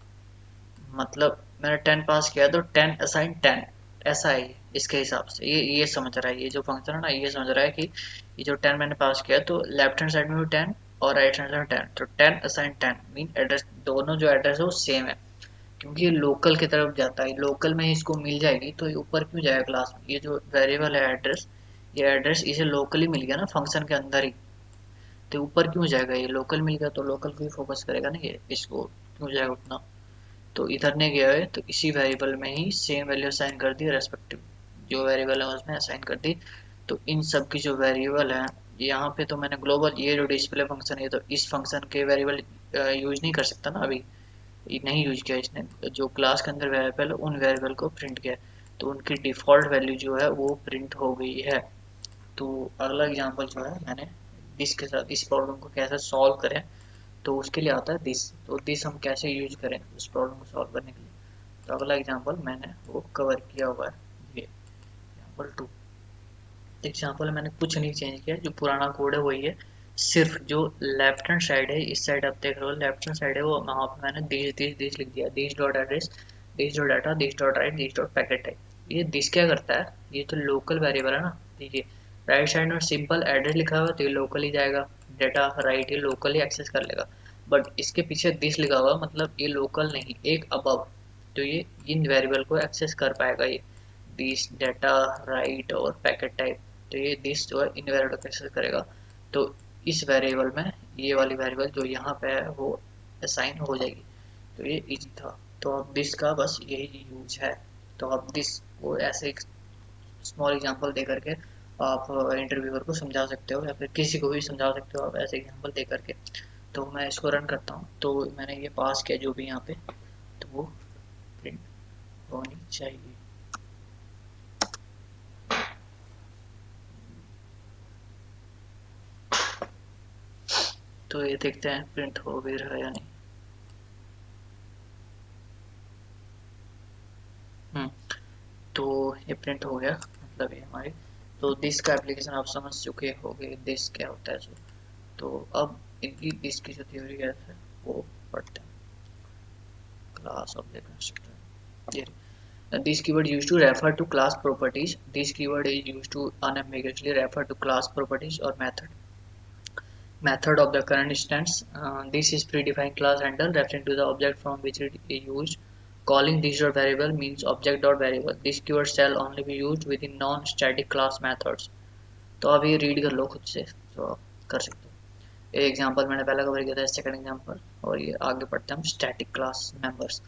मतलब मैंने 10 पास किया तो 10 असाइन 10, ऐसा है ये इसके हिसाब से, ये समझ रहा है, ये जो फंक्शन है ना ये समझ रहा है कि ये जो 10 मैंने पास किया तो लेफ्ट हैंड साइड में भी 10 और राइट हैंड साइड में 10, तो 10 असाइन 10 मीन एड्रेस, दोनों जो एड्रेस है वो सेम है, क्योंकि ये लोकल की तरफ जाता है, लोकल में ही इसको मिल जाएगी, तो ये ऊपर क्यों जाएगा क्लास में, ये जो वेरिएबल है एड्रेस, ये एड्रेस इसे लोकली मिल गया ना फंक्शन के अंदर ही, तो ऊपर क्यों जाएगा, ये लोकल मिल गया तो लोकल को ही फोकस करेगा ना, ये इसको क्यों जाएगा उतना। तो इधर ने गया है तो इसी वेरिएबल में ही सेम वैल्यू असाइन कर दी, रेस्पेक्टिव जो वेरिएबल है उसमें असाइन कर दी। तो इन सब की जो वेरिएबल है यहाँ पे, तो मैंने ग्लोबल, ये जो डिस्प्ले फंक्शन है तो इस फंक्शन के वेरिएबल यूज नहीं कर सकता ना अभी, नहीं यूज किया इसने, जो क्लास के अंदर वेरिएबल है उन वेरिएबल को प्रिंट किया, तो उनकी डिफ़ॉल्ट वैल्यू जो है वो प्रिंट हो गई है। तो अगला एग्जांपल जो है मैंने दिस के साथ, इस प्रॉब्लम को कैसे सॉल्व करें, तो उसके लिए आता है दिस, तो दिस हम कैसे यूज करें उस प्रॉब्लम को सॉल्व करने के लिए। तो अगला एग्जांपल मैंने वो कवर किया हुआ है, ये एग्जांपल 2। एग्जांपल मैंने कुछ नहीं चेंज किया, जो पुराना कोड है वही है, सिर्फ जो लेफ्ट हैंड साइड है, इस साइड आप देख रहे हो लेफ्ट हैंड साइड है, वो वहाँ पे मैंने दिस लिख दिया, this dot address, this dot data, this dot right, this dot packet type. ये दिस क्या करता है, ये तो लोकल वेरिएबल है ना, देखिए राइट साइड में सिंपल एड्रेस लिखा हुआ है तो ये लोकल ही जाएगा, डाटा राइट ये लोकल ही एक्सेस कर लेगा, बट इसके पीछे दिस लिखा हुआ मतलब ये लोकल नहीं, एक अबव, तो ये इन वेरिएबल को एक्सेस कर पाएगा, ये दिस डाटा राइट और पैकेट टाइप, तो ये दिस जो है इन वेरिएबल को एक्सेस करेगा। तो इस वेरिएबल में ये वाली वेरिएबल जो यहाँ पे है वो असाइन हो जाएगी, तो ये इजी था। तो अब दिस का बस यही यूज है। तो अब दिस वो ऐसे एक स्मॉल एग्जांपल दे करके आप इंटरव्यूअर को समझा सकते हो, या फिर किसी को भी समझा सकते हो आप ऐसे एग्जांपल दे करके। तो मैं इसको रन करता हूँ, तो मैंने ये पास किया जो भी यहाँ पे, तो वो प्रिंट होनी चाहिए। तो ये देखते हैं प्रिंट हो भी रहा है या नहीं। हम्म, तो ये प्रिंट हो गया, मतलब ये हमारी, तो दिस का एप्लीकेशन आप समझ चुके होंगे, दिस क्या होता है जो। तो अब इनकी दिस की जो थ्योरी है वो पढ़ते हैं। क्लास ऑब्जेक्ट कंस्ट्रक्टर, ये this keyword used to refer to class properties. This keyword is used to unambiguously refer to class properties or method of the current instance. This is predefined class handle referring to the object from which it is used. Calling this dot variable means object dot variable. This keyword shall only be used within non-static class methods. तो आप ये read कर लो खुद से, तो आप कर सकते हो। ये एग्जांपल मैंने पहला कवर किया था, सेकंड एग्जांपल, और ये आगे पढ़ते हैं हम स्टैटिक क्लास मेंबर्स।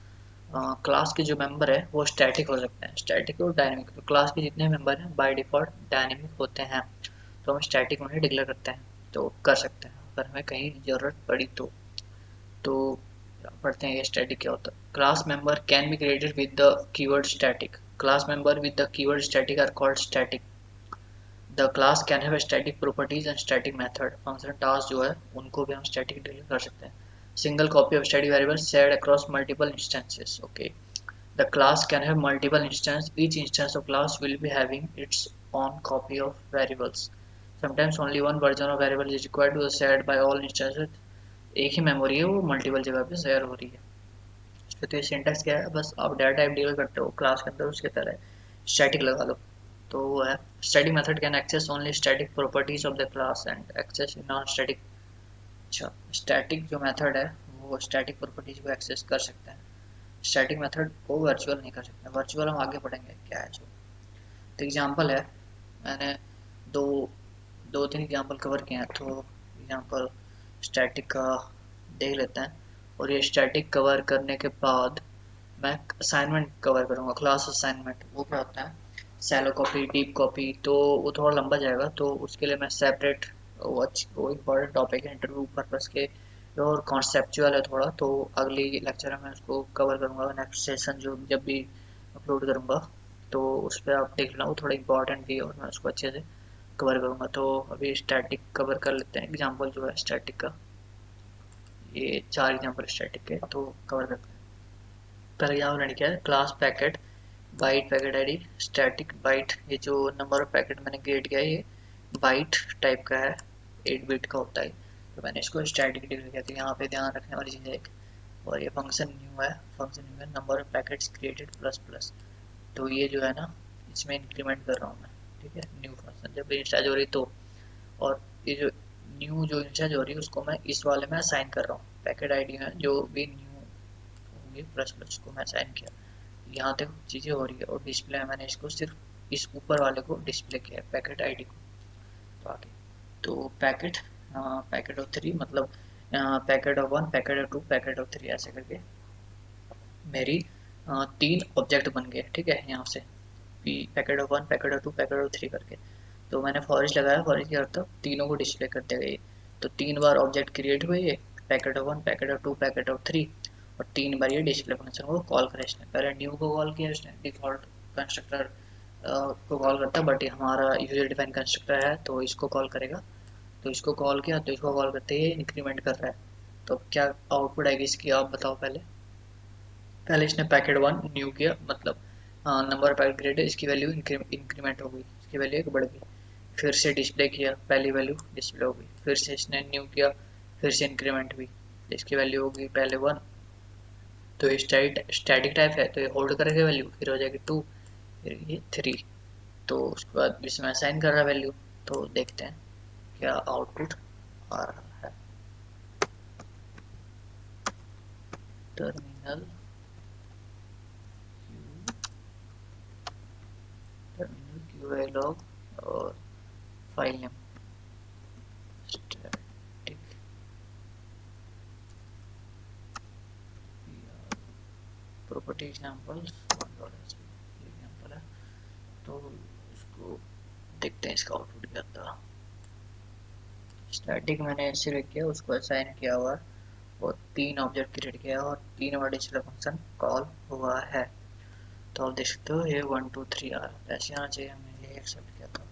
क्लास के जो मेंबर है वो स्टैटिक हो सकते हैं, स्टैटिक और डायनेमिक। तो क्लास के जितने मेंबर हैं बाय डिफॉल्ट डायनेमिक होते हैं, तो हम स्टैटिक उन्हें डिक्लेयर करते हैं, तो कर सकते हैं अगर हमें कहीं ज़रूरत पड़ी तो। पढ़ते हैं ये स्टैटिक क्या होता है। Class member can be created with the keyword static. Class member with the keyword static are called static. The class can have static properties and static method. Function task जो है उनको भी हम स्टैटिक डिक्लेयर कर सकते हैं। Single copy of static variable shared across multiple instances. Okay, the class can have multiple instances. Each instance of class will be having its own copy of variables. Sometimes only one version of variable is required to be shared by all instances. एक ही memory है वो multiple जगह पे share हो रही है। तो ये सिंटैक्स क्या है, बस आप डाटा टाइप डील करते हो क्लास के अंदर, उसके तरह स्टैटिक लगा लो। तो वो है static method can access only static properties of the class and access non static. अच्छा, स्टैटिक जो मेथड है वो स्टैटिक प्रॉपर्टीज को एक्सेस कर सकते हैं, स्टैटिक मेथड को वर्चुअल नहीं कर सकते। वर्चुअल हम आगे पढ़ेंगे क्या है जो। तो एग्जांपल है, मैंने दो दो तीन एग्जांपल कवर किए हैं, तो एग्जांपल स्टैटिक का देख लेते हैं। और ये स्टैटिक कवर करने के बाद मैं असाइनमेंट कवर करूँगा, क्लास असाइनमेंट। वो क्या होता है, सैलो कॉपी, डीप कॉपी, तो वो थोड़ा लंबा जाएगा, तो उसके लिए मैं सेपरेट, वो इम्पोर्टेंट टॉपिक है इंटरव्यू पर्पज़ के और कॉन्सेप्चुअल है थोड़ा, तो अगली लेक्चर में मैं उसको कवर करूँगा। नेक्स्ट सेशन जो जब भी अपलोड करूँगा तो उस पर आप देख लेना, वो थोड़ा इंपॉर्टेंट भी है और मैं उसको अच्छे से कवर करूँगा। तो अभी स्टैटिक कवर कर लेते हैं, एग्जाम्पल जो है स्टैटिक का, ये 4 एग्जाम्पल स्टैटिक के तो कवर करते हैं। पहले एग्जाम्पल रेडी किया है, class packet byte packet ID static byte. ये जो नंबर ऑफ पैकेट मैंने क्रिएट किया है ये बाइट टाइप का है, 8 बिट का होता है। तो मैंने इसको स्टैटिक डिक्लेयर किया। तो यहाँ पे ध्यान रखने वाली चीज़ है एक, और ये फंक्शन न्यू है, फंक्शन न्यू है number of packets created plus plus. तो ये जो है ना, इसमें इंक्रीमेंट कर रहा हूँ मैं, ठीक है, न्यू फंक्शन जब इंस्टाज हो रही तो। और ये जो न्यू जो इंस्टाज हो रही है उसको मैं इस वाले में असाइन कर रहा हूँ, पैकेट आईडी में जो भी न्यू होंगी प्लस प्लस को मैं असाइन किया। यहाँ तक चीज़ें हो रही है, और डिस्प्ले मैंने इसको सिर्फ इस ऊपर वाले को डिस्प्ले किया है, पैकेट आईडी को। तो आगे तो पैकेट, पैकेट ऑफ 3 मतलब packet of 1, packet of 2, packet of 3 ऐसे करके मेरी 3 ऑब्जेक्ट बन गए, ठीक है। यहाँ से packet of 1, packet of 2, packet of 3 करके, तो मैंने फॉरेस्ट लगाया, फॉरेस्ट के अर्थ तीनों को डिस्प्ले करते गए। तो 3 बार ऑब्जेक्ट क्रिएट हुए ये, packet of 1, packet of 2, packet of 3, और 3 बार ये डिस्प्ले फंक्शन को कॉल करें इसने। पहले न्यू को कॉल किया इसने, डिफॉल्ट कंस्ट्रक्टर को कॉल करता है, बट ये हमारा यूजर डिफाइन कंस्ट्रक्टर है तो इसको कॉल करेगा। तो इसको कॉल किया, तो इसको कॉल करते ही इंक्रीमेंट कर रहा है। तो क्या आउटपुट आएगी इसकी, आप बताओ। पहले पहले इसने पैकेट 1 न्यू किया, मतलब नंबर पैकेट ग्रेड है, इसकी वैल्यू इंक्रीमेंट हो गई, इसकी वैल्यू एक बढ़ गई। फिर से डिस्प्ले किया, पहली वैल्यू डिस्प्ले हो गई। फिर से इसने न्यू किया, फिर से इंक्रीमेंट हुई, इसकी वैल्यू हो गई पहले 1। तो ये स्टैटिक टाइप है तो ये होल्ड करेगा वैल्यू, फिर हो जाएगी 2, फिर ये 3। तो उसके बाद इसमें असाइन कर रहा है वैल्यू। तो देखते हैं क्या आउटपुट आ रहा है। टर्मिनल टर्मिनल क्यू लॉग और file name static property example example है। तो इसको देखते हैं इसका आउटपुट क्या था। स्टैटिक मैंने सिलेक्ट किया, उसको असाइन किया हुआ और 3 ऑब्जेक्ट क्रिएट किया और 3 बार डिस्प्ले फंक्शन कॉल हुआ है। तो आप देख सकते हो ये 1 2 3 आ रहा है, ऐसे आना चाहिए, हमने ये एक्सेप्ट किया था।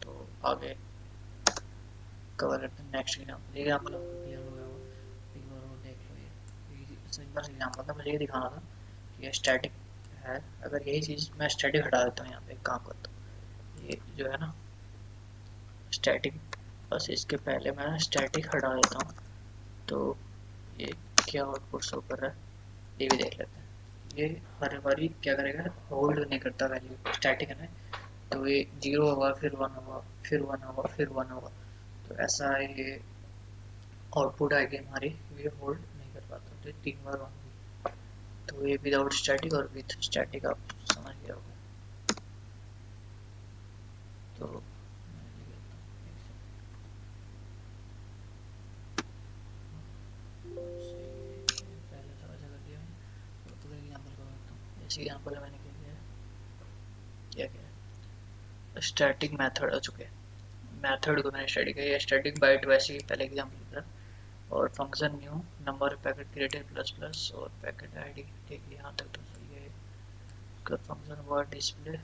तो आगे कवर करते हैं नेक्स्ट एग्जांपल। एग्जांपल आपको क्लियर हो गया होगा, एक बार और देख लो। ये सिंपल एग्जांपल था, मुझे ये दिखाना था कि ये स्टैटिक है। अगर यही चीज़ मैं स्टैटिक हटा देता हूँ, यहाँ पे एक काम करता हूँ, ये जो है ना स्टैटिक, बस इसके पहले मैं स्टैटिक हटा देता हूँ। तो ये क्या आउटपुट शो कर रहा है ये भी देख लेते हैं। ये हर बारी क्या करेगा, होल्ड नहीं करता वैल्यू, स्टैटिक है ना। तो ये 0 होगा, फिर 1 होगा, फिर 1 होगा, फिर 1 होगा। तो ऐसा ये आउटपुट आएगी हमारी, ये होल्ड नहीं कर पाता। तो 3 बार 1 हुई। तो ये विदाउट स्टैटिक और विथ स्टैटिक आप समझ गए होगा। तो पहले थोड़ा सा कर दिया मैंने, और पूरा एग्जाम्पल का करता हूँ। जैसे एग्जाम्पल मैंने क्या किया, स्टैटिक मेथड हो चुके, मेथड को मैंने स्टैटिक किया। स्टैटिक बाइट वैसे ही पहले एग्जाम्पल की तरह और function new number packet created plus plus और पैकेट आईडी। ठीक है, यहाँ तक तो सही है। उसका function word display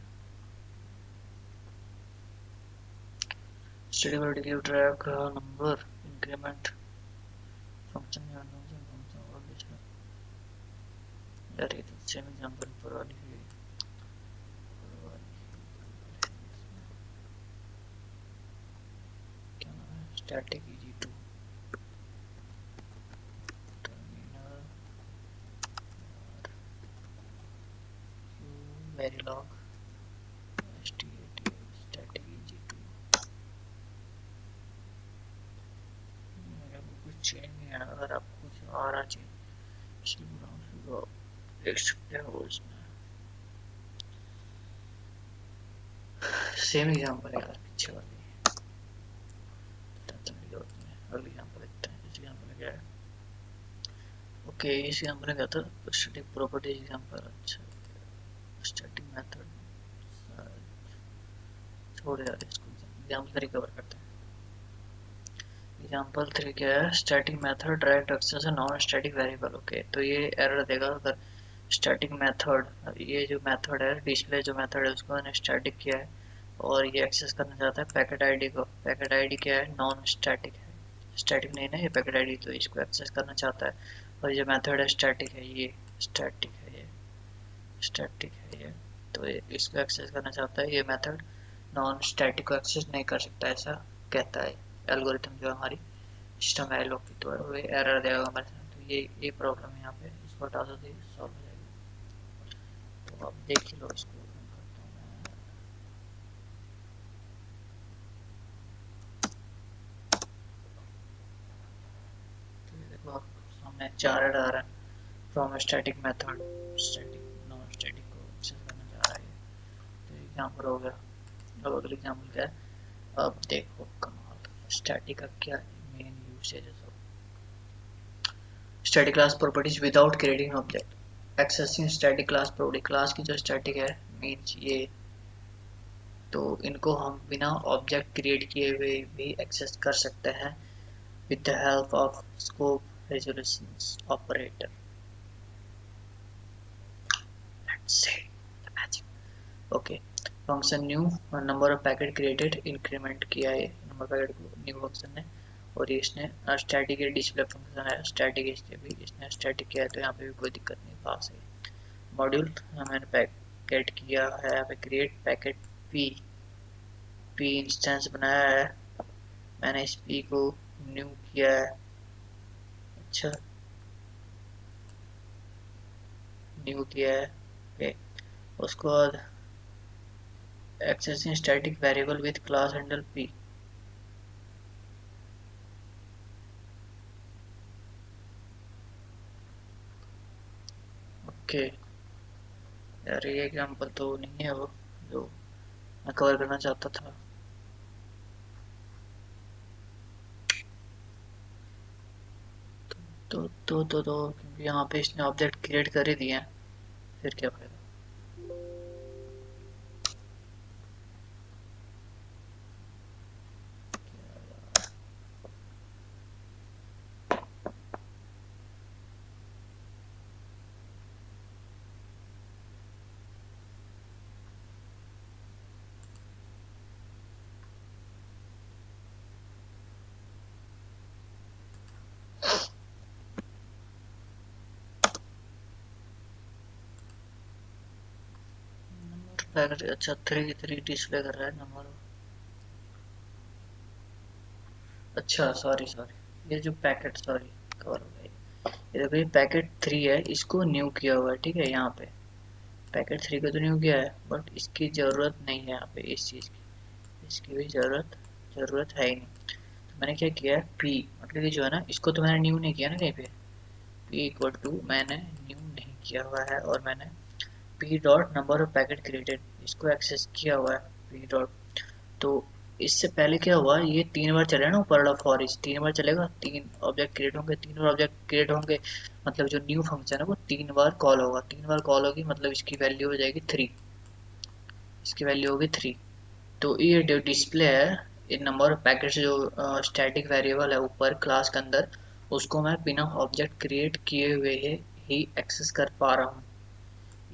steady give track number increment function word display. यार ये तो सेम एग्जांपल पर वाली है। क्या नाम है? Static EG2 terminal Verilog STAT static EG2। मेरा कुछ चेंज नहीं है, अगर आपको कुछ आ रहा चेंज इसलिए देख सकते हो इसमें। सेम एग्जांपल है यार पीछे वाली, टेंशन नहीं होती है। अगली एग्जांपल देखते हैं। इस एग्जांपल में क्या है? ओके, इस एग्जांपल में क्या था? Static property example. अच्छा, स्टैटिक मेथड छोड़ यार इसको, एग्जांपल 3 कवर करते हैं। एग्जांपल 3 क्या है? स्टैटिक मेथड डायरेक्ट एक्सेस है नॉन स्टैटिक वेरिएबल। ओके, तो ये एरर देगा अगर स्टैटिक मेथड, ये जो मेथड है डिस्प्ले जो मेथड है उसको मैंने स्टैटिक किया है और ये एक्सेस करना चाहता है पैकेट आईडी को। पैकेट आईडी क्या है? नॉन स्टैटिक है, स्टैटिक नहीं ना ये पैकेट आईडी, तो इसको एक्सेस करना चाहता है। और ये मेथड है स्टैटिक है, ये स्टैटिक है, ये स्टैटिक है ये, तो ये इसको एक्सेस करना चाहता है। ये मेथड नॉन स्टैटिक को एक्सेस नहीं कर सकता, ऐसा कहता है एल्गोरिथम जो हमारी सिस्टम है लोग की। तो वो एरर देगा हमारे साथ। तो ये प्रॉब्लम है यहाँ पे, इसको हटा दो तो सॉल्व हो जाएगी। तो अब देख ही लो इसको, रन करता हूँ मैं। तो ये देखो आप सामने 4 एरर आ रहा है। From static method static non static को एक्सेस करना चाह रहा है। तो एग्जाम्पल हो गया। अब अगले एग्जाम्पल क्या है? अब देखो कमाल, स्टैटिक का क्या मेन यूसेज है। Static class properties without creating object accessing static class property. Class की जो स्टैटिक है मीन्स ये, तो इनको हम बिना ऑब्जेक्ट क्रिएट किए हुए भी एक्सेस कर सकते हैं with the help of scope resolution operator. Let's see the magic. Okay, function new number of packet created increment किया है नंबर पैकेट को न्यू फंक्शन ने। और ये इसने स्टैटिक डिस्प्ले फंक्शन है स्टैटिक, इसके भी इसने स्टैटिक किया है, तो यहाँ पे भी कोई दिक्कत नहीं, पास है। मॉड्यूल मैंने पैकेट किया है यहाँ पे create packet P, P instance बनाया है मैंने, इस पी को न्यू किया है। अच्छा, न्यू किया है। ओके, उसके बाद accessing static variable with class handle P. Okay यार, ये एग्जांपल तो नहीं है वो जो मैं कवर करना चाहता था। क्योंकि यहाँ पे इसने ऑब्जेक्ट क्रिएट कर ही दिए हैं, फिर क्या फायदा। अच्छा, 3 डिस्प्ले कर रहा है नंबर। अच्छा सॉरी सॉरी, ये जो पैकेट, सॉरी कवर हो गया। ये देखो, ये पैकेट 3 है, इसको न्यू किया हुआ है। ठीक है, यहाँ पे पैकेट 3 को तो न्यू किया है, बट इसकी ज़रूरत नहीं है यहाँ पे इस चीज़ की, इसकी भी ज़रूरत है ही नहीं। तो मैंने क्या किया है, पी मतलब कि जो है ना, इसको तो मैंने न्यू नहीं किया ना कहीं पे। पी इक्वल टू मैंने न्यू नहीं किया हुआ है, और मैंने P dot number of packet created इसको एक्सेस किया हुआ है, पी डॉट। तो इससे पहले क्या हुआ, ये 3 बार चले ना ऊपर वाला फॉर इच, 3 बार चलेगा, 3 ऑब्जेक्ट क्रिएट होंगे, 3 बार ऑब्जेक्ट क्रिएट होंगे, मतलब जो न्यू फंक्शन है वो 3 बार कॉल होगा। 3 बार कॉल होगी मतलब इसकी वैल्यू हो जाएगी 3, इसकी वैल्यू होगी 3। तो ये जो डिस्प्ले है, ये नंबर ऑफ पैकेट्स जो स्टैटिक वेरिएबल है ऊपर क्लास के अंदर, उसको मैं बिना ऑब्जेक्ट क्रिएट किए हुए ही एक्सेस कर पा रहा हूँ।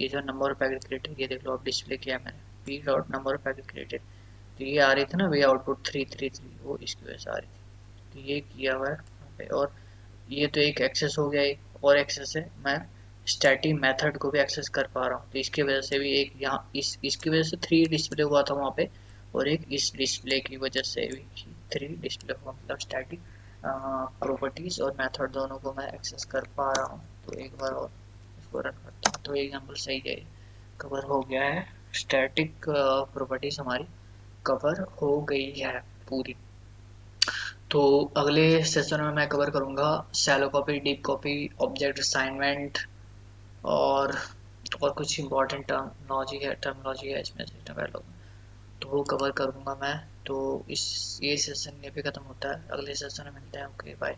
ये जो नंबर ऑफ पैकेट क्रिएटेड, ये देख लो अब डिस्प्ले किया मैंने, P dot number of packet created. तो ये आ रही थी ना वे आउटपुट 333, वो इसकी वजह से आ रही थी। तो ये किया हुआ है यहाँ पे। और ये तो एक एक्सेस हो गया, एक और एक्सेस है, मैं स्टैटिक मेथड को भी एक्सेस कर पा रहा हूँ। तो इसकी वजह से भी एक यहाँ इसकी वजह से 3 डिस्प्ले हुआ था वहाँ पे, और एक इस डिस्प्ले की वजह से भी 3 डिस्प्ले हुआ। मतलब स्टैटिक प्रॉपर्टीज और मेथड दोनों को मैं एक्सेस कर पा रहा हूँ। तो एक बार और इसको रन करता हूँ, तो एग्जाम्पल सही है, कवर हो गया है। स्टैटिक प्रॉपर्टीज हमारी कवर हो गई है पूरी। तो अगले सेशन में मैं कवर करूँगा shallow copy, deep copy, object assignment, और और कुछ इंपॉर्टेंट टर्मोलॉजी है इसमें सिस्टम डेवलपमेंट, तो वो कवर करूँगा मैं। तो इस ये सेशन ये भी ख़त्म होता है, अगले सेशन में मिलते हैं। Okay bye.